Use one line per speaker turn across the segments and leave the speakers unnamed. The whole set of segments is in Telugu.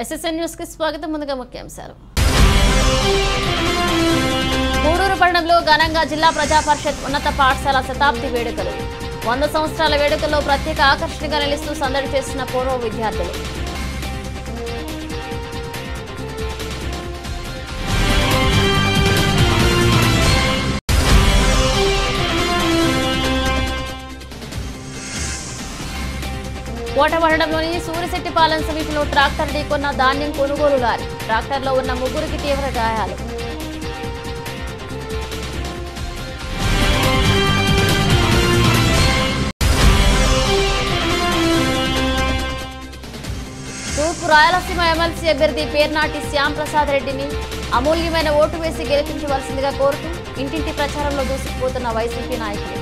ఎస్ఎస్ఎన్ న్యూస్ కి స్వాగతం. ముందుగా ముఖ్యాంశాలు. గూడూరు పట్టణంలో ఘనంగా జిల్లా ప్రజా పరిషత్ ఉన్నత పాఠశాల శతాబ్ది వేడుకలు. 100 సంవత్సరాల వేడుకల్లో ప్రత్యేక ఆకర్షణగా నిలుస్తూ సందడి చేస్తున్న పూర్వ విద్యార్థులు. కోటపట్టణంలోని సూరిశెట్టిపాలెం సమీపంలో ట్రాక్టర్ ఢీకొన్న ధాన్యం కొనుగోలు లారీ. ట్రాక్టర్లో ఉన్న ముగ్గురికి తీవ్ర గాయాలు. తూర్పు రాయలసీమ ఎమ్మెల్సీ అభ్యర్థి పేర్నాటి శ్యాంప్రసాద్ రెడ్డిని అమూల్యమైన ఓటు వేసి గెలిపించవలసిందిగా కోరుతూ ఇంటింటి ప్రచారంలో దూసుకుపోతున్న వైసీపీ నాయకులు.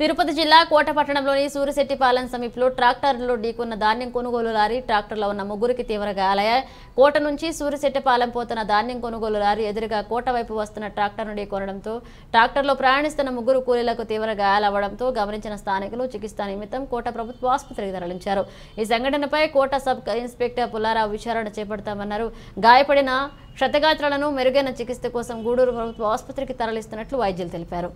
తిరుపతి జిల్లా కోటపట్టణంలోని సూరిశెట్టిపాలెం సమీపంలో ట్రాక్టర్లో ఢీకొన్న ధాన్యం కొనుగోలు లారీ. ట్రాక్టర్లో ఉన్న ముగ్గురికి తీవ్ర గాయాలయ్యాయి. కోట నుంచి సూరిశెట్టిపాలెం పోతున్న ధాన్యం కొనుగోలు లారీ ఎదురుగా కోట వైపు వస్తున్న ట్రాక్టర్ను ఢీకొనడంతో ట్రాక్టర్లో ప్రయాణిస్తున్న ముగ్గురు కూలీలకు తీవ్ర గాయాలవ్వడంతో గమనించిన స్థానికులు చికిత్స నిమిత్తం కోట ప్రభుత్వ ఆసుపత్రికి తరలించారు. ఈ సంఘటనపై కోట సబ్ ఇన్స్పెక్టర్ పుల్లారావు విచారణ చేపడతామన్నారు. గాయపడిన క్షతగాత్రులను మెరుగైన చికిత్స కోసం గూడూరు ప్రభుత్వ ఆసుపత్రికి తరలిస్తున్నట్లు వైద్యులు తెలిపారు.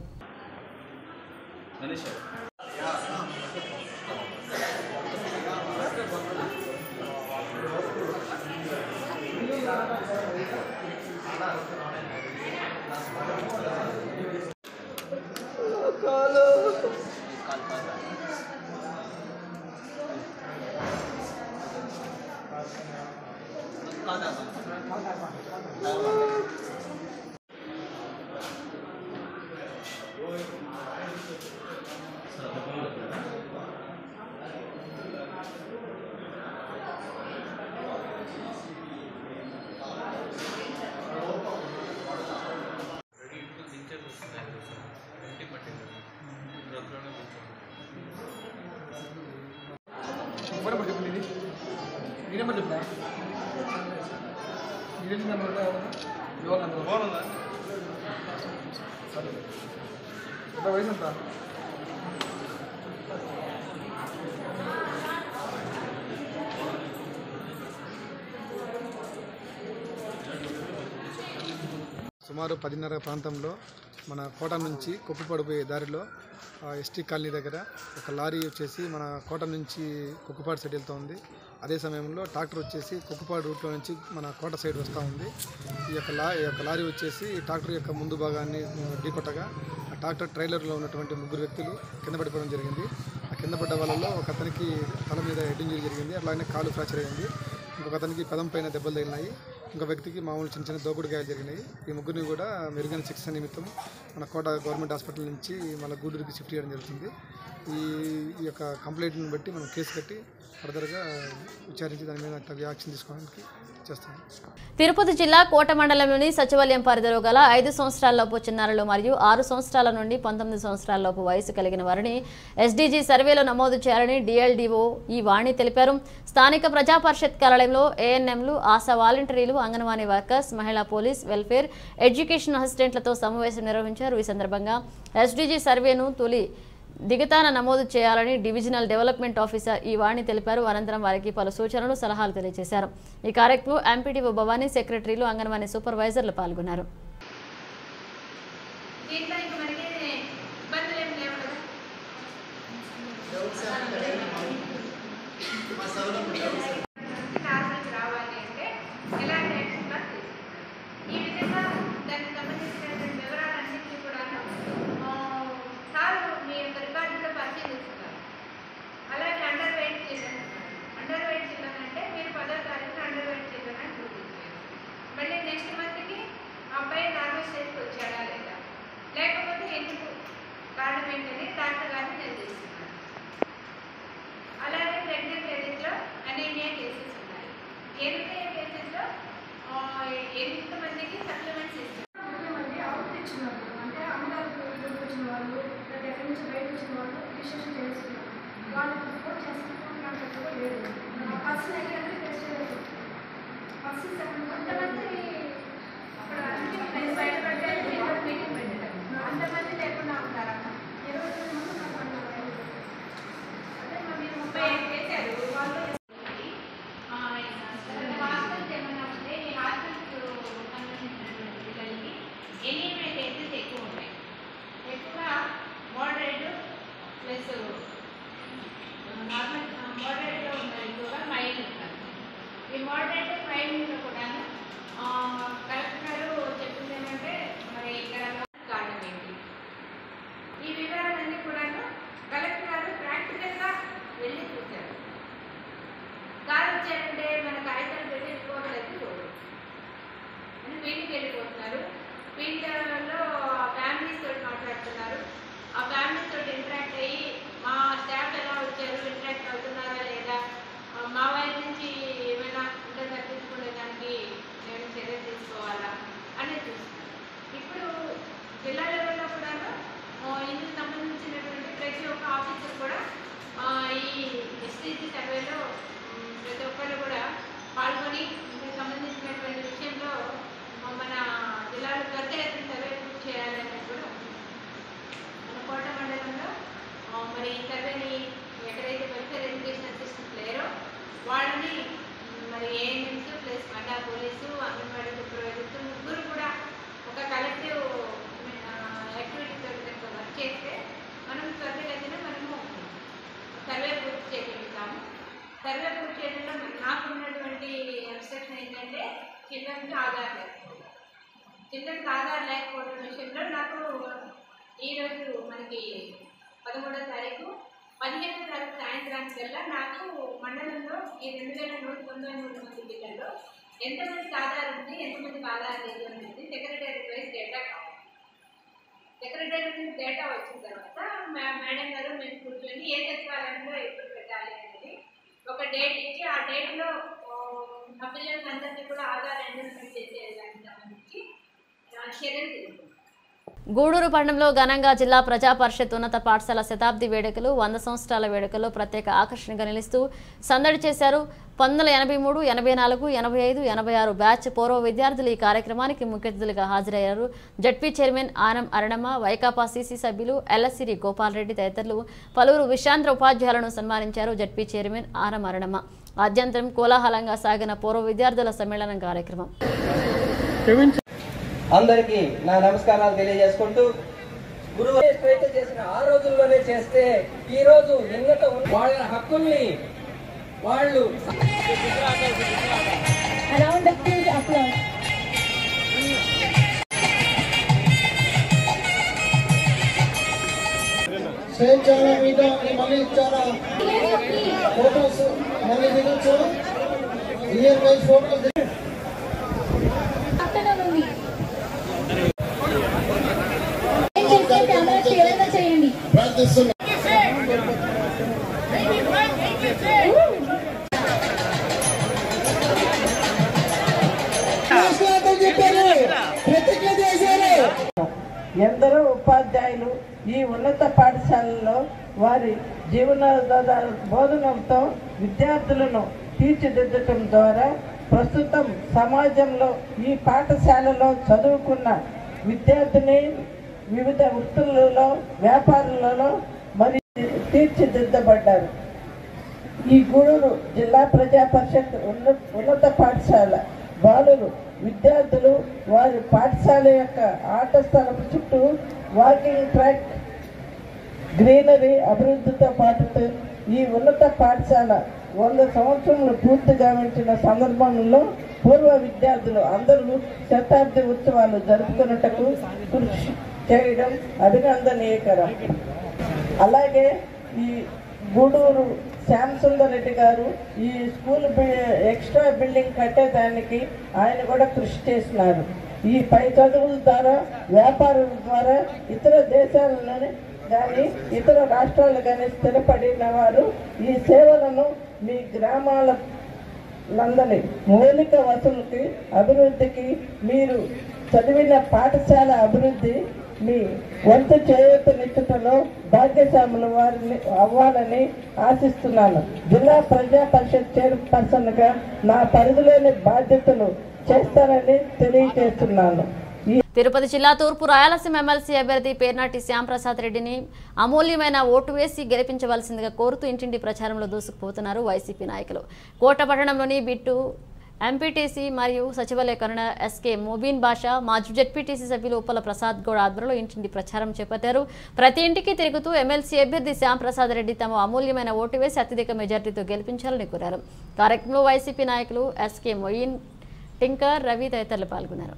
సుమారు 10:30 ప్రాంతంలో మన కోట నుంచి కుక్కుపాడు దారిలో ఎస్టీ కాలనీ దగ్గర ఒక లారీ వచ్చేసి మన కోట నుంచి కుక్కుపాడు సైడ్ వెళ్తూ ఉంది. అదే సమయంలో ట్రాక్టర్ వచ్చేసి కుక్కుపాడు రూట్లో నుంచి మన కోట సైడ్ వస్తూ ఉంది. ఈ యొక్క లారీ వచ్చేసి ట్రాక్టర్ యొక్క ముందు భాగాన్ని ఢీకొట్టగా ఆ ట్రాక్టర్ ట్రైలర్లో ఉన్నటువంటి ముగ్గురు వ్యక్తులు కింద పడిపోవడం జరిగింది. ఆ కింద పడ్డ వాళ్ళలో ఒక అతనికి తల మీద హెడ్ ఇంజరీ జరిగింది, అట్లానే కాలు ఫ్రాక్చర్ అయింది. ఇంకొక అతనికి పదం పైన దెబ్బలు తగిలినాయి. ఇంకో వ్యక్తికి మామూలు చిన్న చిన్న దోగుడు గాయాలు జరిగినాయి. ఈ ముగ్గురిని కూడా మెరుగైన చికిత్స నిమిత్తం మన కోట గవర్నమెంట్ హాస్పిటల్ నుంచి మళ్ళీ గూడూరుకి షిఫ్ట్ చేయడం జరుగుతుంది. ఈ యొక్క కంప్లైంట్ని బట్టి మనం కేసు కట్టి ఫర్దర్గా విచారించి దాని మీద యాక్షన్ తీసుకోవడానికి చేస్తాం.
తిరుపతి జిల్లా కోట మండలంలోని సచివాలయం పరిధిలో గల 5 సంవత్సరాలలోపు చిన్నారులు మరియు 6 సంవత్సరాల నుండి 19 సంవత్సరాలలోపు వయసు కలిగిన వారిని ఎస్డీజీ సర్వేలో నమోదు చేయాలని డిఎల్డీఓ ఈ వాణి తెలిపారు. స్థానిక ప్రజా పరిషత్ కార్యాలయంలో ఏఎన్ఎంలు, ఆశా వాలంటీర్లు, అంగన్వాడీ వర్కర్స్, మహిళా పోలీస్, వెల్ఫేర్, ఎడ్యుకేషన్ అసిస్టెంట్లతో సమావేశం నిర్వహించారు. ఈ సందర్భంగా ఎస్డీజీ సర్వేను తొలి దిగతాన నమోదు చేయాలని డివిజనల్ డెవలప్మెంట్ ఆఫీసర్ ఈ వాణి తెలిపారు. అనంతరం వారికి పలు సూచనలు, సలహాలు తెలియజేశారు. ఈ కార్యక్రమంలో ఎంపీడీఓ భవానీ, సెక్రటరీలు, అంగన్వాడీ సూపర్వైజర్లు పాల్గొన్నారు.
మళ్ళీ నెక్స్ట్ మంత్కి అబ్బాయి నార్మల్ స్టేజ్కి వచ్చాడా లేదా, లేకపోతే చిల్డ్రన్కి ఆధార్ లేకపోవడం. చిల్డ్రన్కి ఆధార్ లేకపోవడం విషయంలో నాకు ఈరోజు మనకి 13వ తారీఖు 15వ తారీఖు సాయంత్రానికి కల్లా నాకు మండలంలో ఈ 2193 మంది పిల్లల్లో ఎంతమందికి ఆధార్ ఉంది, ఎంతమందికి ఆధార్ లేదు అనేది సెక్రటరీ వైజ్ డేటా కావాలి. సెక్రటరీ డేటా వచ్చిన తర్వాత మేడం గారు మేము కూర్చొని ఏ సచివాలయంలో ఎప్పుడు పెట్టాలి అనేది ఒక డేట్ ఇచ్చి ఆ డేట్లో ఆ పిల్లలందరినీ కూడా ఆధార్ ఎన్రోల్మెంట్ చేసేదానికి సంబంధించి చర్యలు తీసుకుంటాం.
గూడూరు పట్టణంలో ఘనంగా జిల్లా ప్రజా పరిషత్ ఉన్నత పాఠశాల శతాబ్ది వేడుకలు 100 సంవత్సరాల వేడుకల్లో ప్రత్యేక ఆకర్షణగా నిలుస్తూ సందడి చేశారు. 1983, 84, 85, 86 బ్యాచ్ పూర్వ విద్యార్థులు ఈ కార్యక్రమానికి ముఖ్య అతిథులుగా హాజరయ్యారు. ZP chairman Anam Aranamma, Vaikapa CC సభ్యులు ఎల్లసిరి గోపాల్ రెడ్డి తదితరులు పలువురు విశ్రాంత ఉపాధ్యాయులను సన్మానించారు. జడ్పీ చైర్మన్ ఆనం అరణమ్మ ఆద్యంతం కోలాహలంగా సాగిన పూర్వ విద్యార్థుల సమ్మేళనం కార్యక్రమం.
అందరికీ నా నమస్కారాలు తెలియజేసుకుంటూ గురువు చేసిన ఆ రోజుల్లోనే చేస్తే ఈ రోజు ఉన్నత వాళ్ళ హక్కుల్ని వాళ్ళు
మీద మళ్ళీ చాలా ఫోటోస్ మళ్ళీ దిగచ్చు. ఇయర్ వైజ్ ఫోటోస్ ప్రార్థిస్తున్నా.
ఎందరో ఉపాధ్యాయులు ఈ ఉన్నత పాఠశాలలో వారి జీవనాధార బోధనలతో విద్యార్థులను తీర్చిదిద్దటం ద్వారా ప్రస్తుతం సమాజంలో ఈ పాఠశాలలో చదువుకున్న విద్యార్థిని వివిధ వృత్తులలో వ్యాపారాలలో మరి తీర్చిదిద్దబడ్డారు. ఈ గూడూరు జిల్లా ప్రజా పరిషత్ ఉన్నత పాఠశాల బాలురు విద్యార్థులు వారి పాఠశాల యొక్క ఆట స్థలం చుట్టూ వాకింగ్ ట్రాక్, గ్రీనరీ అభివృద్ధితో పాటు ఈ ఉన్నత పాఠశాల 100 సంవత్సరములు పూర్తి గావించిన సందర్భంలో పూర్వ విద్యార్థులు అందరూ శతాబ్ది ఉత్సవాలు జరుపుకున్నటకు కృషి చేయడం అభినందనీయకరం. అలాగే ఈ గూడూరు శ్యామ్ సుందర్ రెడ్డి గారు ఈ స్కూల్ ఎక్స్ట్రా బిల్డింగ్ కట్టేదానికి ఆయన కూడా కృషి చేసినారు. ఈ పై చదువుల ద్వారా వ్యాపారం ద్వారా ఇతర దేశాలను కానీ ఇతర రాష్ట్రాలు కానీ స్థిరపడిన వారు ఈ సేవలను మీ గ్రామాల నందని మౌలిక వసతులకి అభివృద్ధికి మీరు చదివిన పాఠశాల అభివృద్ధి మీ వంతు చేయూతనిచ్చుటలో భాగ్యశాములు వారిని అవ్వాలని ఆశిస్తున్నాను. జిల్లా ప్రజా పరిషత్ చైర్పర్సన్గా నా పరిధిలోని బాధ్యతలు చేస్తానని తెలియజేస్తున్నాను.
తిరుపతి జిల్లా తూర్పు రాయలసీమ ఎమ్మెల్సీ అభ్యర్థి పేర్నాటి శ్యాంప్రసాద్ రెడ్డిని అమూల్యమైన ఓటు వేసి గెలిపించవలసిందిగా కోరుతూ ఇంటింటి ప్రచారంలో దూసుకుపోతున్నారు వైసీపీ నాయకులు. కోట పట్టణంలోని బిట్టు ఎంపీటీసీ మరియు సచివాలయ కన్వీనర్ ఎస్కే ముబీన్ బాషా, మాజీ జెడ్పీటీసీ సభ్యులు ఉప్పల ప్రసాద్ గౌడ్ ఆధ్వర్యంలో ఇంటింటి ప్రచారం చేపట్టారు. ప్రతి ఇంటికి తిరుగుతూ ఎమ్మెల్సీ అభ్యర్థి శ్యాంప్రసాద్ రెడ్డి తమ అమూల్యమైన ఓటు వేసి అత్యధిక మెజార్టీతో గెలిపించాలని కోరారు. కార్యక్రమంలో వైసీపీ నాయకులు ఎస్కే మొయిన్, టింకర్, రవి తదితరులు పాల్గొన్నారు.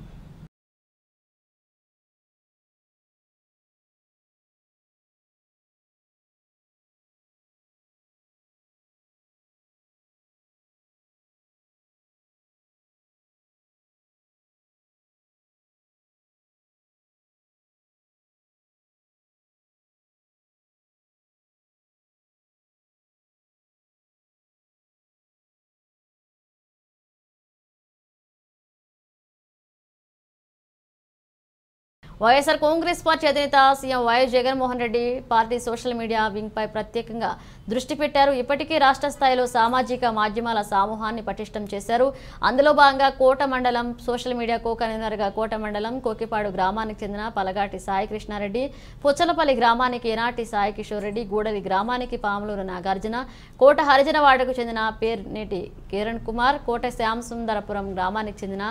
వైఎస్ఆర్ కాంగ్రెస్ పార్టీ అధినేత CM YS Jaganmohan Reddy party social media వింగ్పై ప్రత్యేకంగా దృష్టి పెట్టారు. ఇప్పటికీ రాష్ట్ర స్థాయిలో సామాజిక మాధ్యమాల సమూహాన్ని పటిష్టం చేశారు. అందులో భాగంగా కోట మండలం సోషల్ మీడియా కో కన్వీనర్గా కోట మండలం కోకిపాడు గ్రామానికి చెందిన పలగాటి సాయి కృష్ణారెడ్డి, పుచ్చలపల్లి గ్రామానికి ఏనాటి సాయి కిషోర్ రెడ్డి, గూడలి గ్రామానికి పాములూరు నాగార్జున, కోట హరిజన వార్డుకు చెందిన పేర్నేటి కిరణ్ కుమార్, కోట శ్యామసుందరపురం గ్రామానికి చెందిన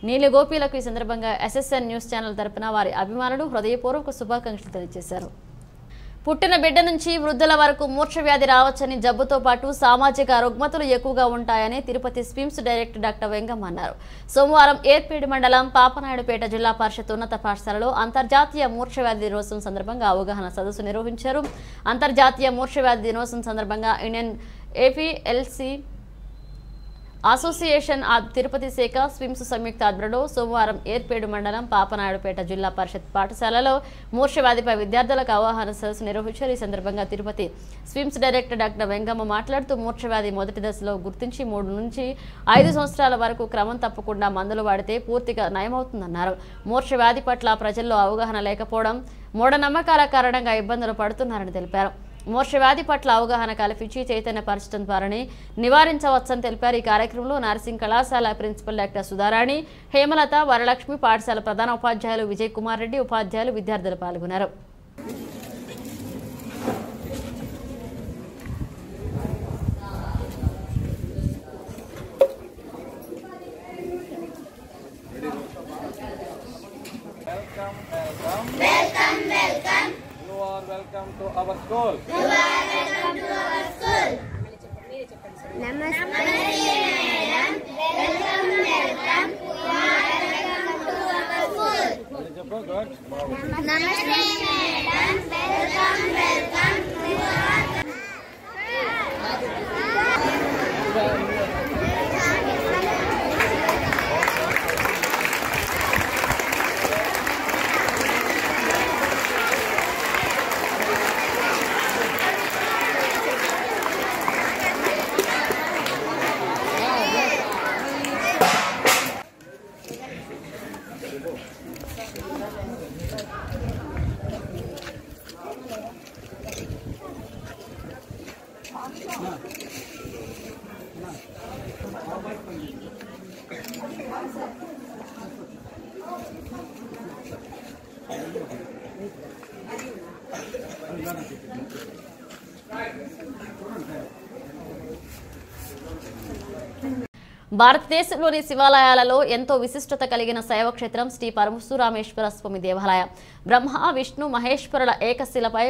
నీలి గోపీలకు ఈ సందర్భంగా SSN న్యూస్ ఛానల్ తరపున వారి అభిమానులు హృదయపూర్వక శుభాకాంక్షలు తెలియజేశారు. పుట్టిన బిడ్డ నుంచి వృద్ధుల వరకు మూర్ఛ వ్యాధి రావచ్చని, జబ్బుతో పాటు సామాజిక రుగ్మతలు ఎక్కువగా ఉంటాయని తిరుపతి స్విమ్స్ డైరెక్టర్ డాక్టర్ వెంగమ్మ అన్నారు. సోమవారం ఏర్పేడు మండలం పాపనాయుడుపేట జిల్లా పరిషత్ ఉన్నత పాఠశాలలో అంతర్జాతీయ మూర్ఛ వ్యాధి దినోత్సవం సందర్భంగా అవగాహన సదస్సు నిర్వహించారు. అంతర్జాతీయ మూర్ఛ వ్యాధి దినోత్సవం సందర్భంగా ఇండియన్ ఏపీఎల్సి అసోసియేషన్ తిరుపతి శాఖ స్విమ్స్ సంయుక్త ఆధ్వర్యంలో సోమవారం ఏర్పేడు మండలం పాపనాయుడుపేట జిల్లా పరిషత్ పాఠశాలలో మూర్ఛ వ్యాధిపై విద్యార్థులకు అవగాహన సదస్సు నిర్వహించారు. ఈ సందర్భంగా తిరుపతి స్విమ్స్ డైరెక్టర్ డాక్టర్ వెంగమ్మ మాట్లాడుతూ మూర్ఛ వ్యాధి మొదటి దశలో గుర్తించి 3 నుంచి 5 సంవత్సరాల వరకు క్రమం తప్పకుండా మందులు వాడితే పూర్తిగా నయమవుతుందన్నారు. మూర్ఛ వ్యాధి పట్ల ప్రజల్లో అవగాహన లేకపోవడం, మూఢనమ్మకాల కారణంగా ఇబ్బందులు పడుతున్నారని తెలిపారు. మూర్ఛ వ్యాధి పట్ల అవగాహన కల్పించి చైతన్యపరచడం ద్వారానే నివారించవచ్చని తెలిపారు. ఈ కార్యక్రమంలో నర్సింగ్ కళాశాల ప్రిన్సిపల్ డాక్టర్ సుధారాణి, హేమలత, వరలక్ష్మి, పాఠశాల ప్రధాన ఉపాధ్యాయులు విజయ్ కుమార్ రెడ్డి, ఉపాధ్యాయులు, విద్యార్థులు పాల్గొన్నారు.
Welcome to our school.
Namaste madam. Welcome. You are welcome to our school.
Good.
Namaste madam. Welcome. You are
భారతదేశంలోని శివాలయాలలో ఎంతో విశిష్టత కలిగిన శైవక్షేత్రం శ్రీ పరశురామేశ్వర స్వామి దేవాలయం. బ్రహ్మ, విష్ణు, మహేశ్వరుల ఏకశిలపై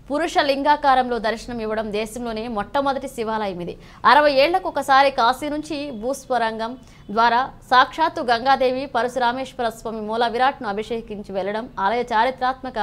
పురుష లింగాకారంలో దర్శనం ఇవ్వడం దేశంలోనే మొట్టమొదటి శివాలయం ఇది. 60 ఏళ్లకు ఒకసారి కాశీ నుంచి భూస్వరంగం ద్వారా సాక్షాత్తు గంగాదేవి పరశురామేశ్వర స్వామి మూల విరాట్ను అభిషేకించి వెళ్లడం ఆలయ చారిత్రాత్మక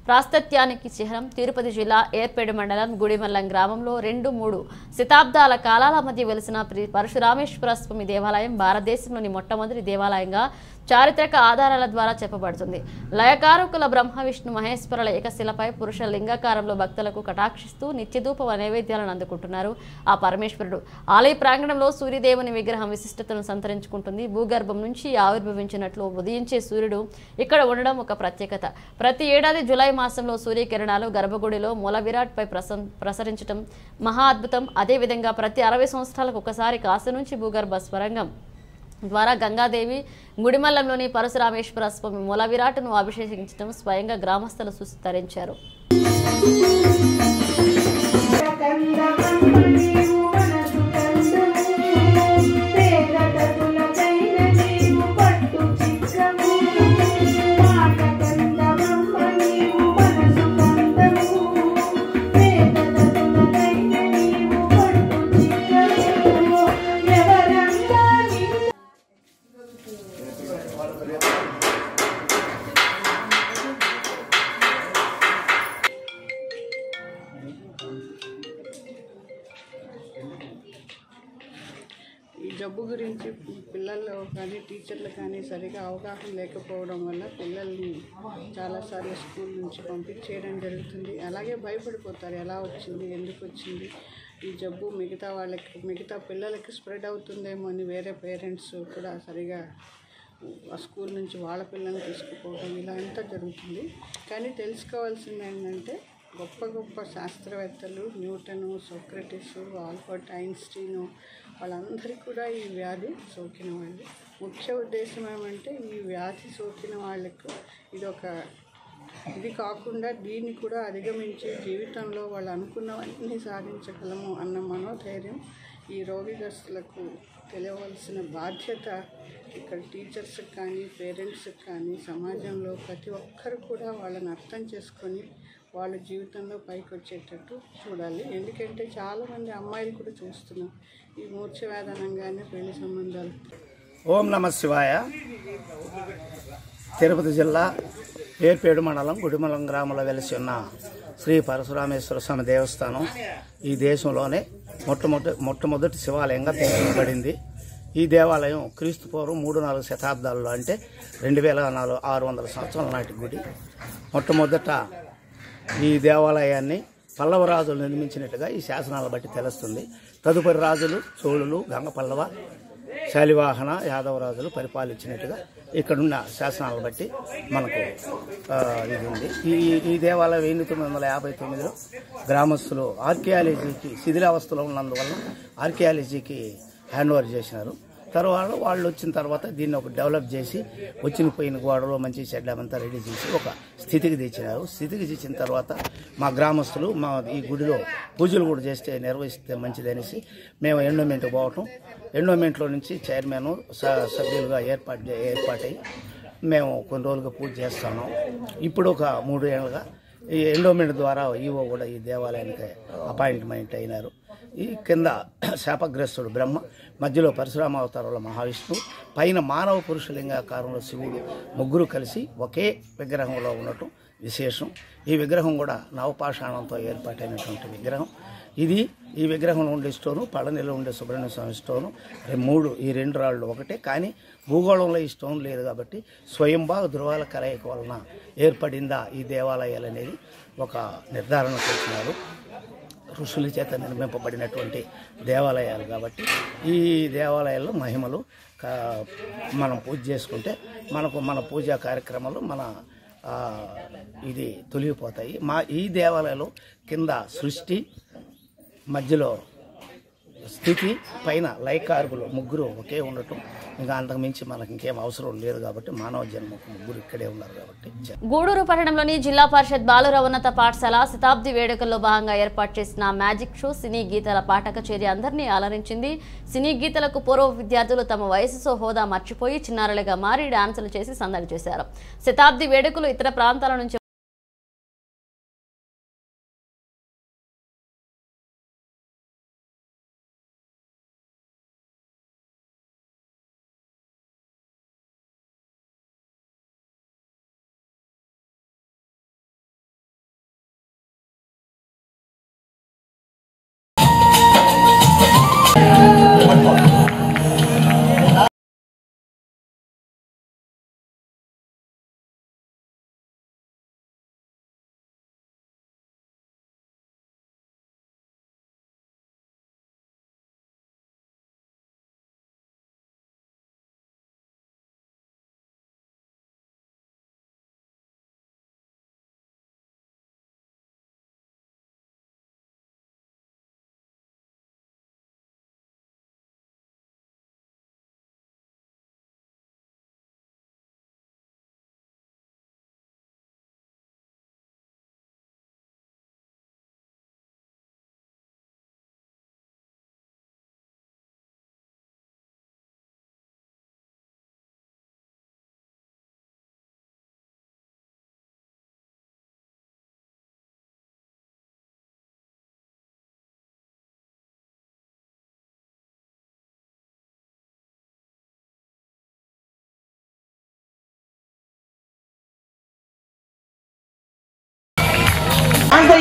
ప్రాశస్త్యానికి చిహ్నం. తిరుపతి జిల్లా ఏర్పేడు మండలం గుడిమల్లం గ్రామంలో 2-3 శతాబ్దాల కాలాల మధ్య వెలిసిన పరశురామేశ్వర స్వామి దేవాలయం భారతదేశంలోని మొట్టమొదటి దేవాలయంగా చారిత్రక ఆధారాల ద్వారా చెప్పబడుతుంది. లయకారకుల బ్రహ్మ, విష్ణు, మహేశ్వరుల ఏకశిలపై పురుష లింగాకారంలో భక్తులకు కటాక్షిస్తూ నిత్యధూప నైవేద్యాలను అందుకుంటున్నారు ఆ పరమేశ్వరుడు. ఆలయ ప్రాంగణంలో సూర్యదేవుని విగ్రహం విశిష్టతను సంతరించుకుంటుంది. భూగర్భం నుంచి ఆవిర్భవించినట్లు ఉదయించే సూర్యుడు ఇక్కడ ఉండడం ఒక ప్రత్యేకత. ప్రతి ఏడాది జూలై మాసంలో సూర్యకిరణాలు గర్భగుడిలో మూల విరాట్పై ప్రసరించడం మహా అద్భుతం. అదేవిధంగా ప్రతి 60 సంవత్సరాలకు ఒకసారి కాశీ నుంచి భూగర్భ స్వరంగం ద్వారా గంగాదేవి గుడిమల్లంలోని పరశురామేశ్వర స్వామి మూల విరాట్ను అభిషేకించడం స్వయంగా గ్రామస్తులు సుస్తరించారు.
ఈ జబ్బు గురించి పిల్లల్లో కానీ టీచర్లు కానీ సరిగా అవగాహన లేకపోవడం వల్ల పిల్లల్ని చాలాసార్లు స్కూల్ నుంచి పంపించేయడం జరుగుతుంది. అలాగే భయపడిపోతారు, ఎలా వచ్చింది, ఎందుకు వచ్చింది ఈ జబ్బు, మిగతా పిల్లలకి స్ప్రెడ్ అవుతుందేమో అని వేరే పేరెంట్స్ కూడా సరిగా ఆ స్కూల్ నుంచి వాళ్ళ పిల్లల్ని తీసుకుపోవడం ఇలా అంతా జరుగుతుంది. కానీ తెలుసుకోవాల్సింది ఏంటంటే గొప్ప శాస్త్రవేత్తలు న్యూటను, సోక్రటీస్, ఆల్బర్ట్ ఐన్స్టీను వాళ్ళందరికీ కూడా ఈ వ్యాధి సోకిన వాళ్ళు. ముఖ్య ఉద్దేశం ఏమంటే ఈ వ్యాధి సోకిన వాళ్ళకు ఇది కాకుండా దీన్ని కూడా అధిగమించి జీవితంలో వాళ్ళు అనుకున్నవన్నీ సాధించగలము అన్న మనోధైర్యం ఈ రోగిగ్రస్తులకు తెలియవలసిన బాధ్యత ఇక్కడ టీచర్స్కి కానీ పేరెంట్స్కి కానీ సమాజంలో ప్రతి ఒక్కరు కూడా వాళ్ళని అర్థం చేసుకొని వాళ్ళ జీవితంలో పైకి వచ్చేటట్టు చూడాలి. ఎందుకంటే చాలామంది అమ్మాయిలు కూడా చూస్తున్నాం ఈ మూర్ఛ వేదనంగానే పెళ్లి సంబంధాలు.
ఓం నమ శివాయ. తిరుపతి జిల్లా ఏర్పేడు మండలం గుడిమలం గ్రామంలో వెలిసి ఉన్న శ్రీ పరశురామేశ్వర స్వామి దేవస్థానం ఈ దేశంలోనే మొట్టమొదటి శివాలయంగా తీర్చబడింది. ఈ దేవాలయం క్రీస్తు పూర్వం 3-4 శతాబ్దాల్లో అంటే 2600 సంవత్సరాల నాటి గుడి. మొట్టమొదట ఈ దేవాలయాన్ని పల్లవ రాజులు నిర్మించినట్టుగా ఈ శాసనాల బట్టి తెలుస్తుంది. తదుపరి రాజులు చోళులు, గంగ పల్లవ, శాలివాహన, యాదవ రాజులు పరిపాలించినట్టుగా ఇక్కడున్న శాసనాలను బట్టి మనకు ఇది ఉంది. ఈ దేవాలయం 1959లో గ్రామస్తులు ఆర్కియాలజీకి శిథిలావస్థలో ఉన్నందువల్ల ఆర్కియాలజీకి హ్యాండ్ ఓవర్ చేసినారు. తర్వాత వాళ్ళు వచ్చిన తర్వాత దీన్ని ఒక డెవలప్ చేసి వచ్చిన పోయిన గోడలు మంచి చెడ్డమంతా రెడీ చేసి ఒక స్థితికి తెచ్చినారు. స్థితికి తెచ్చిన తర్వాత మా గ్రామస్తులు ఈ గుడిలో పూజలు కూడా చేస్తే నిర్వహిస్తే మంచిదనేసి మేము ఎండోమెంట్కి పోవటం, ఎండోమెంట్లో నుంచి చైర్మన్ సభ్యులుగా ఏర్పాటై మేము కొన్ని రోజులుగా పూజ చేస్తున్నాం. ఇప్పుడు ఒక 3 ఏళ్ళుగా ఈ ఎండోమెంట్ ద్వారా ఈవో కూడా ఈ దేవాలయానికి అపాయింట్మెంట్ అయినారు. ఈ కింద శాపగ్రస్తుడు బ్రహ్మ, మధ్యలో పరశురామావతారంలో మహావిష్ణువు, పైన మానవ పురుషలింగాకారంలో శివుడు, ముగ్గురు కలిసి ఒకే విగ్రహంలో ఉండటం విశేషం. ఈ విగ్రహం కూడా నవపాషాణంతో ఏర్పాటైనటువంటి విగ్రహం. ఈ విగ్రహంలో ఉండే స్టోను, పళనిలో ఉండే సుబ్రహ్మణ్య స్వామి స్టోను ఈ 2 రాళ్ళు ఒకటే. కానీ భూగోళంలో ఈ స్టోన్ లేదు కాబట్టి స్వయంభాగ ధృవాల కలయిక వలన ఏర్పడిందా ఈ దేవాలయాలు అనేది ఒక నిర్ధారణకు వచ్చినారు. ఋషుల చేత నిర్మింపబడినటువంటి దేవాలయాలు కాబట్టి ఈ దేవాలయాల్లో మహిమలు మనం పూజ చేసుకుంటే మన పూజా కార్యక్రమాలు ఇది తొలగిపోతాయి. ఈ దేవాలయంలో కింద సృష్టి, మధ్యలో స్థితి, పైన లైకార్గులు ముగ్గురు ఒకే ఉండటం, ఇంకా అంతకుమించి మనకి ఇంకేం అవసరం లేదు కాబట్టి మానవ జన్మకు ముగ్గురు ఇక్కడే ఉన్నారు కాబట్టి.
గూడూరు పట్టణంలోని జిల్లా పరిషత్ బాలుర ఉన్నత పాఠశాల శతాబ్ది వేడుకల్లో భాగంగా ఏర్పాటు చేసిన మ్యాజిక్ షో సినీ గీతాల పాట కచేరీ అందరినీ అలరించింది. సినీ గీతలకు పూర్వ విద్యార్థులు తమ వయసుతో హోదా మర్చిపోయి చిన్నారులుగా మారి డాన్సులు చేసి సందడి చేశారు. శతాబ్ది వేడుకలు ఇతర ప్రాంతాల నుంచి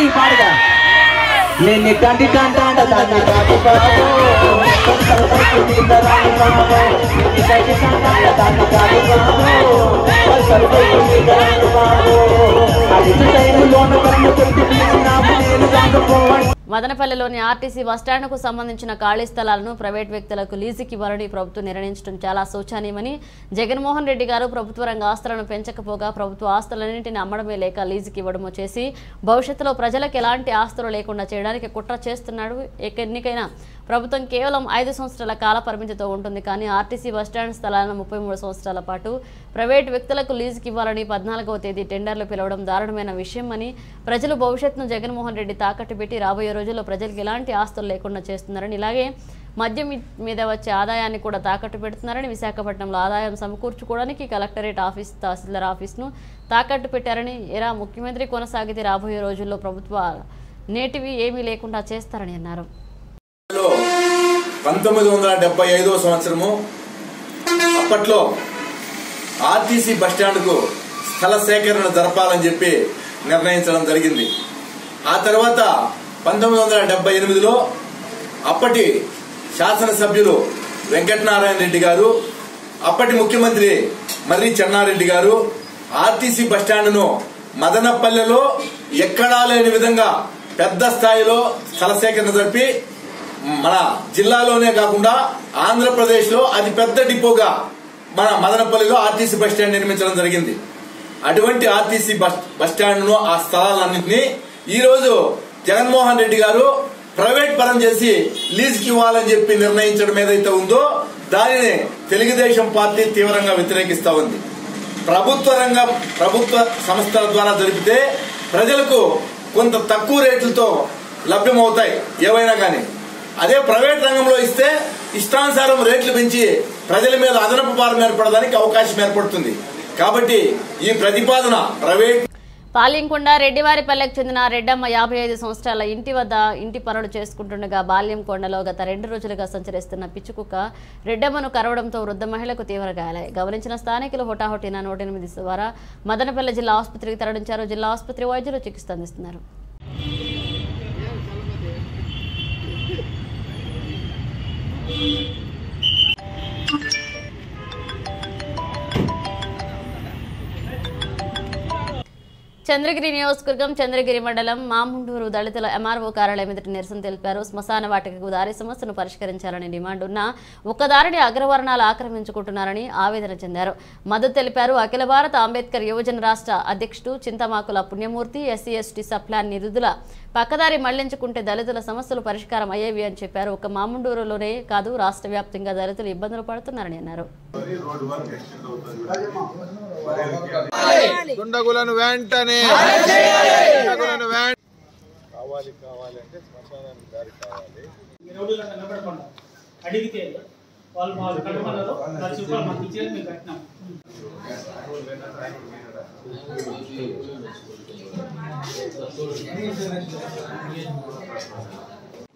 ఈ పాడుగా నేను కంటి కంటాంట దాన్ని కాటి బాబు
మదనపల్లిలోని ఆర్టీసీ బస్టాండ్కు సంబంధించిన ఖాళీ స్థలాలను ప్రైవేట్ వ్యక్తులకు లీజుకి ఇవ్వాలని ప్రభుత్వం నిర్ణయించడం చాలా శోచనీయమని జగన్మోహన్ రెడ్డి గారు ప్రభుత్వ రంగ ఆస్తులను పెంచకపోగా ప్రభుత్వ ఆస్తులన్నింటినీ అమ్మడమే లేక లీజుకి ఇవ్వడమో చేసి భవిష్యత్తులో ప్రజలకు ఎలాంటి ఆస్తులు లేకుండా చేయడానికి కుట్ర చేస్తున్నాడు. ఎన్నికైనా ప్రభుత్వం కేవలం 5 సంవత్సరాల కాల పరిమితితో ఉంటుంది. కానీ ఆర్టీసీ బస్టాండ్ స్థలాలను 33 సంవత్సరాల పాటు ప్రైవేట్ వ్యక్తులకు లీజుకి ఇవ్వాలని 14వ తేదీ టెండర్లు పిలవడం దారుణమైన విషయం అని, ప్రజలు భవిష్యత్తును జగన్మోహన్ రెడ్డి తాకట్టు పెట్టి రాబోయే రోజుల్లో ప్రజలకు ఎలాంటి ఆస్తులు లేకుండా చేస్తున్నారని, ఇలాగే మద్యం మీద వచ్చే ఆదాయాన్ని కూడా తాకట్టు పెడుతున్నారని, విశాఖపట్నంలో ఆదాయం సమకూర్చుకోవడానికి కలెక్టరేట్ ఆఫీస్, తహసీల్దార్ ఆఫీస్ను తాకట్టు పెట్టారని, ఎరా ముఖ్యమంత్రి కొనసాగితే రాబోయే రోజుల్లో ప్రభుత్వ నేటివి ఏమీ లేకుండా చేస్తారని అన్నారు.
1975వ సంవత్సరము అప్పట్లో ఆర్టీసీ బస్టాండ్కు స్థల సేకరణ జరపాలని చెప్పి నిర్ణయించడం జరిగింది. ఆ తర్వాత 1978లో అప్పటి శాసనసభ్యులు వెంకటనారాయణ రెడ్డి గారు, అప్పటి ముఖ్యమంత్రి మర్రి చెన్నారెడ్డి గారు ఆర్టీసీ బస్టాండ్ను మదనపల్లెలో ఎక్కడా లేని విధంగా పెద్ద స్థాయిలో స్థల సేకరణ జరిపి మన జిల్లాలోనే కాకుండా ఆంధ్రప్రదేశ్లో అతి పెద్ద డిపోగా మన మదనపల్లిలో ఆర్టీసీ బస్టాండ్ నిర్మించడం జరిగింది. అటువంటి ఆర్టీసీ బస్టాండ్ను, ఆ స్థలాలన్నింటినీ ఈరోజు జగన్మోహన్ రెడ్డి గారు ప్రైవేట్ పరం చేసి లీజుకి ఇవ్వాలని చెప్పి నిర్ణయించడం ఏదైతే ఉందో దానిని తెలుగుదేశం పార్టీ తీవ్రంగా వ్యతిరేకిస్తా ఉంది. ప్రభుత్వ సంస్థల ద్వారా జరిపితే ప్రజలకు కొంత తక్కువ రేట్లతో లభ్యమవుతాయి ఏవైనా కానీ. అదే ప్రైవేట్ రంగంలో ఇస్తే ఇష్టానుసారం రేట్లు పెంచి ప్రజల మీద అదనపు భారం ఏర్పడడానికి అవకాశం ఏర్పడుతుంది. కాబట్టి ఈ ప్రతిపాదన ప్రైవేట్
పాలింకొండ రెడ్డివారిపల్లెకు చెందిన రెడ్డమ్మ 55 సంవత్సరాల ఇంటి వద్ద ఇంటి పనులు చేసుకుంటుండగా బాల్యంకొండలో గత 2 రోజులుగా సంచరిస్తున్న పిచ్చుకుక్క రెడ్డమ్మను కరవడంతో వృద్ధ మహిళకు తీవ్ర గాయాలయ్యాయి. గమనించిన స్థానికులు హుటాహుటిన 108 ద్వారా మదనపల్లె జిల్లా ఆసుపత్రికి తరలించారు. జిల్లా ఆసుపత్రి వైద్యులు చికిత్స అందిస్తున్నారు. చంద్రగిరి నియోజకవర్గం చంద్రగిరి మండలం మాముండూరు దళితుల ఎంఆర్ఓ కార్యాలయం ఎదుట నిరసన తెలిపారు. శ్మశాన వాటికకు దారి సమస్యను పరిష్కరించాలని డిమాండ్ ఉన్నా ఒక్క దారిని అగ్రవర్ణాలు ఆక్రమించుకుంటున్నారని ఆవేదన చెందారు. మద్దతు తెలిపారు. అఖిల భారత అంబేద్కర్ యువజన రాష్ట్ర అధ్యక్షుడు చింతమాకుల పుణ్యమూర్తి ఎస్సీ ఎస్టీ సప్లాన్ నిధుల పక్కదారి మళ్లించుకుంటే దళితుల సమస్యలు పరిష్కారం అయ్యేవి అని చెప్పారు. ఒక మాముండూరులోనే కాదు రాష్ట్ర వ్యాప్తంగా దళితులు ఇబ్బందులు పడుతున్నారని అన్నారు.
దుండగులను వెంటనే కావాలి అంటే శ్మశానానికి దారి కావాలి.
అడిగితే వాళ్ళు మాకు కట్టమన్నారు, 10 రూపాయలు మాకు ఇచ్చేది మేము కట్టినాం.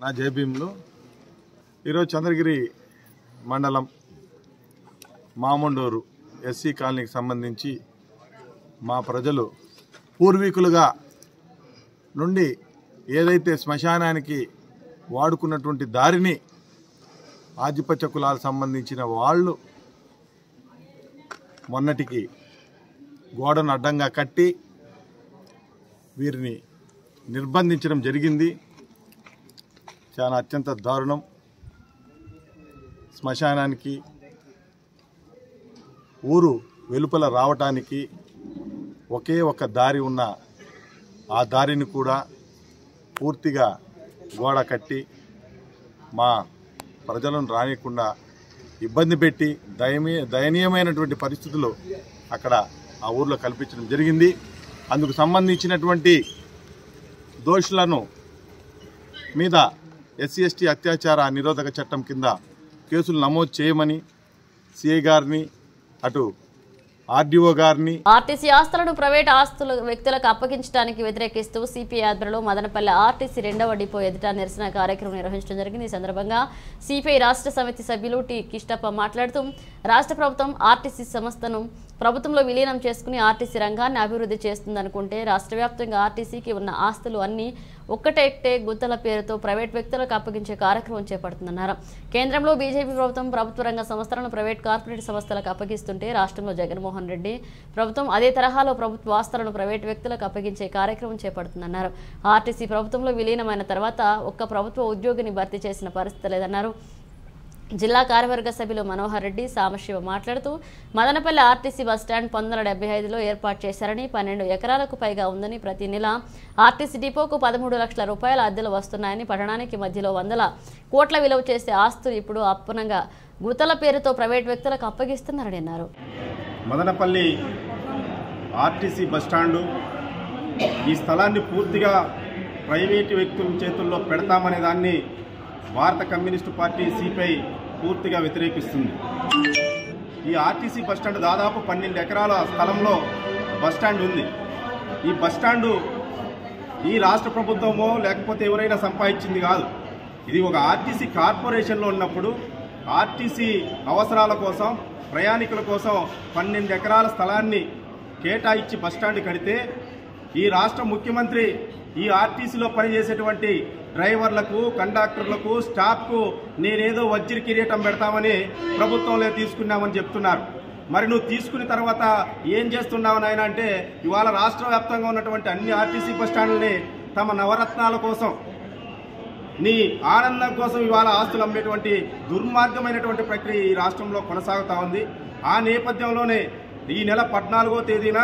నా జేబీఎంలో ఈరోజు చంద్రగిరి మండలం మాముండూరు ఎస్సీ కాలనీకి సంబంధించి మా ప్రజలు పూర్వీకులుగా నుండి ఏదైతే శ్మశానానికి వాడుకున్నటువంటి దారిని ఆధిపత్య కులాలకు సంబంధించిన వాళ్ళు మొన్నటికి గోడను అడ్డంగా కట్టి వీరిని నిర్బంధించడం జరిగింది. చాలా అత్యంత దారుణం. శ్మశానానికి ఊరు వెలుపల రావటానికి ఒకే ఒక దారి ఉన్న ఆ దారిని కూడా పూర్తిగా గోడ కట్టి మా ప్రజలను రానియకుండా ఇబ్బంది పెట్టి దయనీయమైనటువంటి పరిస్థితులు అక్కడ ఆ ఊర్లో కల్పించడం జరిగింది. అందుకు సంబంధించినటువంటి దోషులను మీద ఎస్సీ ఎస్టీ అత్యాచార నిరోధక చట్టం కింద కేసులు నమోదు చేయమని సిఐ గారిని అటు ఆర్డీఓ గారిని
ఆర్టీసీ ఆస్తులను ప్రైవేట్ ఆస్తుల వ్యక్తులకు అప్పగించడానికి వ్యతిరేకిస్తూ సిపిఐ ఆధ్వర్యంలో మదనపల్లె ఆర్టీసీ 2వ డిపో ఎదుట నిరసన కార్యక్రమం నిర్వహించడం జరిగింది. ఈ సందర్భంగా సిపిఐ రాష్ట్ర సమితి సభ్యులు టి కిష్టప్ప మాట్లాడుతూ రాష్ట్ర ప్రభుత్వం ఆర్టీసీ సంస్థను ప్రభుత్వంలో విలీనం చేసుకుని ఆర్టీసీ రంగాన్ని అభివృద్ధి చేస్తుందనుకుంటే రాష్ట్ర వ్యాప్తంగా ఆర్టీసీకి ఉన్న ఆస్తులు అన్నీ ఒక్కటెట్టే గుత్తల పేరుతో ప్రైవేట్ వ్యక్తులకు అప్పగించే కార్యక్రమం చేపడుతుందన్నారు. కేంద్రంలో బీజేపీ ప్రభుత్వం ప్రభుత్వ రంగ సంస్థలను ప్రైవేట్ కార్పొరేట్ సంస్థలకు అప్పగిస్తుంటే రాష్ట్రంలో జగన్మోహన్ రెడ్డి ప్రభుత్వం అదే తరహాలో ప్రభుత్వ ఆస్తులను ప్రైవేట్ వ్యక్తులకు అప్పగించే కార్యక్రమం చేపడుతుందన్నారు. ఆర్టీసీ ప్రభుత్వంలో విలీనమైన తర్వాత ఒక్క ప్రభుత్వ ఉద్యోగిని భర్తీ చేసిన పరిస్థితి లేదన్నారు. జిల్లా కార్యవర్గ సభ్యులు మనోహర్ రెడ్డి సామశివ మాట్లాడుతూ మదనపల్లి ఆర్టీసీ బస్టాండ్ 1975లో ఏర్పాటు చేశారని 12 ఎకరాలకు పైగా ఉందని ప్రతి నెల ఆర్టీసీ డిపోకు 13 లక్షల రూపాయల అద్దెలు వస్తున్నాయని పట్టణానికి మధ్యలో 100 కోట్ల విలువ చేసే ఆస్తులు ఇప్పుడు అప్పనంగా గుతల పేరుతో ప్రైవేట్ వ్యక్తులకు అప్పగిస్తున్నారని అన్నారు.
మదనపల్లి ఆర్టీసీ బస్టాండు ఈ స్థలాన్ని పూర్తిగా ప్రైవేటు వ్యక్తుల చేతుల్లో పెడతామనే దాన్ని భారత కమ్యూనిస్టు పార్టీ సిపిఐ పూర్తిగా వ్యతిరేకిస్తుంది. ఈ ఆర్టీసీ బస్టాండ్ దాదాపు 12 ఎకరాల స్థలంలో బస్టాండ్ ఉంది. ఈ బస్టాండు ఈ రాష్ట్ర ప్రభుత్వమో లేకపోతే ఎవరైనా సంపాదించింది కాదు. ఇది ఒక ఆర్టీసీ కార్పొరేషన్లో ఉన్నప్పుడు ఆర్టీసీ అవసరాల కోసం ప్రయాణికుల కోసం 12 ఎకరాల స్థలాన్ని కేటాయించి బస్టాండ్ కడితే ఈ రాష్ట్ర ముఖ్యమంత్రి ఈ ఆర్టీసీలో పనిచేసేటువంటి డ్రైవర్లకు, కండక్టర్లకు, స్టాఫ్కు నేనేదో వజ్ర కిరీటం పెడతామని ప్రభుత్వంలో తీసుకున్నామని చెప్తున్నారు. మరి నువ్వు తీసుకున్న తర్వాత ఏం చేస్తున్నావు నాయన అంటే ఇవాళ రాష్ట్ర వ్యాప్తంగా ఉన్నటువంటి అన్ని ఆర్టీసీ బస్టాండ్లని తమ నవరత్నాల కోసం, నీ ఆనందం కోసం ఇవాళ ఆస్తులు అమ్మేటువంటి దుర్మార్గమైనటువంటి ప్రక్రియ ఈ రాష్ట్రంలో కొనసాగుతూ ఉంది. ఆ నేపథ్యంలోనే ఈ నెల 14వ తేదీన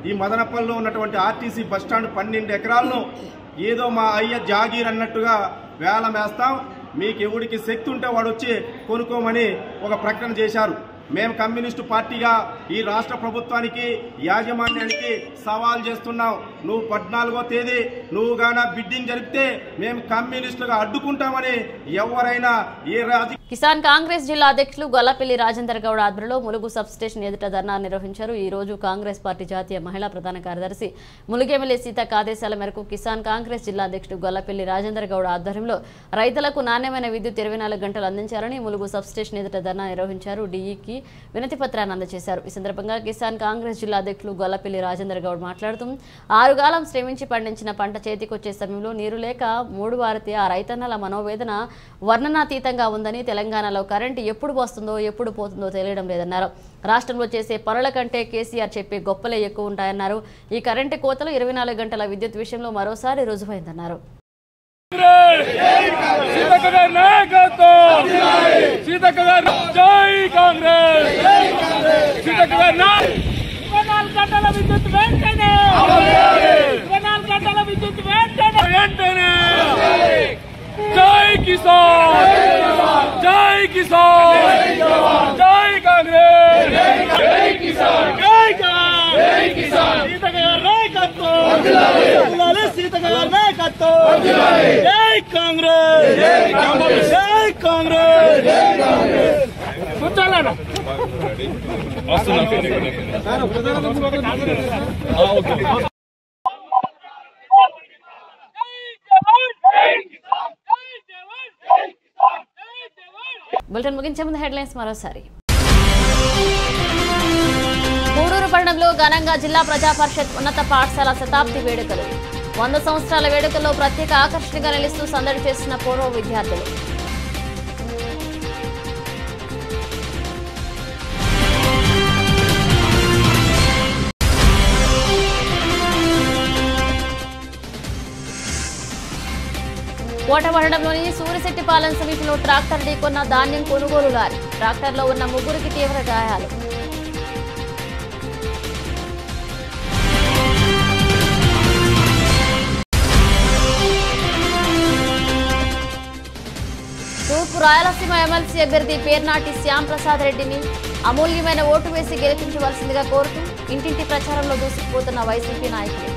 ఈ మదనపల్లిలో ఉన్నటువంటి ఆర్టీసీ బస్టాండ్ 12 ఎకరాలను ఏదో మా అయ్య జాగీర్ అన్నట్టుగా వేలం వేస్తాం, మీకు ఎవడికి శక్తి ఉంటే వాడు వచ్చి కొనుక్కోమని ఒక ప్రకటన చేశారు. మేము కమ్యూనిస్టు పార్టీగా ఈ రాష్ట్ర ప్రభుత్వానికి, యాజమాన్యానికి సవాల్ చేస్తున్నాం. నువ్వు 14వ తేదీ నువ్వు గాన బిడ్డింగ్ జరిపితే మేము కమ్యూనిస్టులుగా అడ్డుకుంటామని ఎవరైనా ఏ రాజకీయ
కిసాన్ కాంగ్రెస్ జిల్లా అధ్యక్షులు గొల్లపల్లి రాజేందర్ గౌడ్ ఆధ్వర్యంలో ములుగు సబ్ స్టేషన్ ఎదుట ధర్నా నిర్వహించారు. ఈ రోజు కాంగ్రెస్ పార్టీ జాతీయ మహిళా ప్రధాన కార్యదర్శి ములుగెమ్మెల్యే సీతక్క ఆదేశాల మేరకు కిసాన్ కాంగ్రెస్ జిల్లా అధ్యక్షుడు గొల్లపల్లి రాజేందర్ గౌడ్ ఆధ్వర్యంలో రైతులకు నాణ్యమైన విద్యుత్ 24 గంటలు అందించాలని ములుగు సబ్ స్టేషన్ ఎదుట ధర్నా నిర్వహించారు. డీఈకి వినతి పత్రాన్ని అందజేశారు. ఈ సందర్భంగా కిసాన్ కాంగ్రెస్ జిల్లా అధ్యక్షులు గొల్లపల్లి రాజేందర్ గౌడ్ మాట్లాడుతూ 6 కాలం శ్రమించి పండించిన పంట చేతికొచ్చే సమయంలో నీరు లేక మూడు వారితే ఆ రైతన్నల మనోవేదన వర్ణనాతీతంగా ఉందని, తెలంగాణలో కరెంటు ఎప్పుడు వస్తుందో ఎప్పుడు పోతుందో తెలియడం లేదన్నారు. రాష్ట్రంలో చేసే పనుల కంటే కేసీఆర్ చెప్పే గొప్పలే ఎక్కువ ఉంటాయన్నారు. ఈ కరెంటు కోతలు 24 గంటల విద్యుత్ విషయంలో మరోసారి రుజువైందన్నారు.
జై కిసాన్, జై కిసాన్, జై కాంగ్రెస్, జై కిసాన్, జై కిసాన్, సీతగారి నాయకత్వం, సీతగారి నాయకత్వం, జై కాంగ్రెస్, జై కాంగ్రెస్. కూర్చోలేనా
బులెటిన్ ముగించే ముందు హెడ్లైన్స్ మరోసారి. గూడూరు పట్టణంలో ఘనంగా జిల్లా ప్రజా పరిషత్ ఉన్నత పాఠశాల శతాబ్ది వేడుకలు. 100 సంవత్సరాల వేడుకల్లో ప్రత్యేక ఆకర్షణగా నిలుస్తూ సందడి చేస్తున్న పూర్వ విద్యార్థులు. కోటపట్టణంలోని సూరిశెట్టిపాలెం సమీపంలో ట్రాక్టర్ ఢీకొన్న ధాన్యం కొనుగోలు లారీ. ట్రాక్టర్లో ఉన్న 3 తీవ్ర గాయాలు. తూర్పు రాయలసీమ ఎమ్మెల్సీ అభ్యర్థి పేర్నాటి శ్యామ్ ప్రసాద్ రెడ్డిని అమూల్యమైన ఓటు వేసి గెలిపించవలసిందిగా కోరుతూ ఇంటింటి ప్రచారంలో దూసుకుపోతున్న వైసీపీ నాయకులు.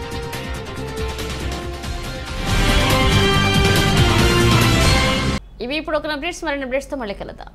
ఇవి ఇప్పుడు ఒక అప్డేట్స్, మరిన్ని అప్డేట్స్తో మళ్ళీ కలుద్దాం.